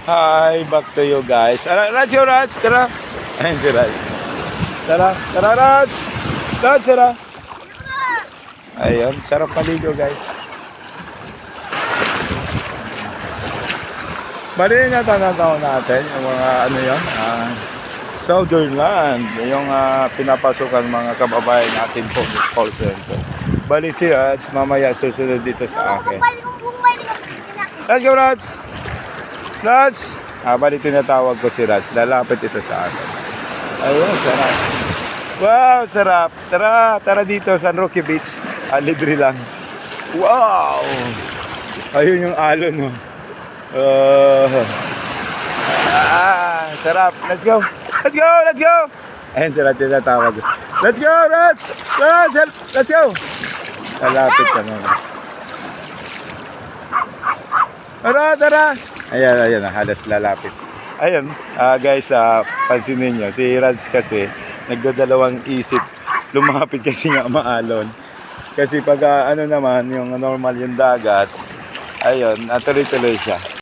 Hi, back to you guys. Raj, yung Raj, tara. Ayun si Raj. Tara, tara Raj. Raj, tara. Ayun, sarap maligo guys. Bali na tanong natin yung mga ano yun, Southernland, yung pinapasukan mga kababayan natin po sa call center. Bali si Raj, mamaya susunod dito sa akin. Let's go Raj! Raj! Bali tinatawag ko si Raj, lalapit ito sa akin. Ayun, sarap. Wow, sarap. Tara, tara dito sa Rocky Beach. Libre lang. Wow! Ayun yung alon, no. Sarap. Let's go. Let's go. Let's go. Ayun sila tinatawag. Let's go, Raj. Raj, let's go. Lalapit ka naman. Tara, tara. Ayan, ayan. Halos lalapit. Ayun, guys, pansinin nyo. Si Raj kasi nagdadalawang isip. Lumapit kasi nga maalon. Kasi pag ano naman, yung normal yung dagat, ayun, tuloy-tuloy siya.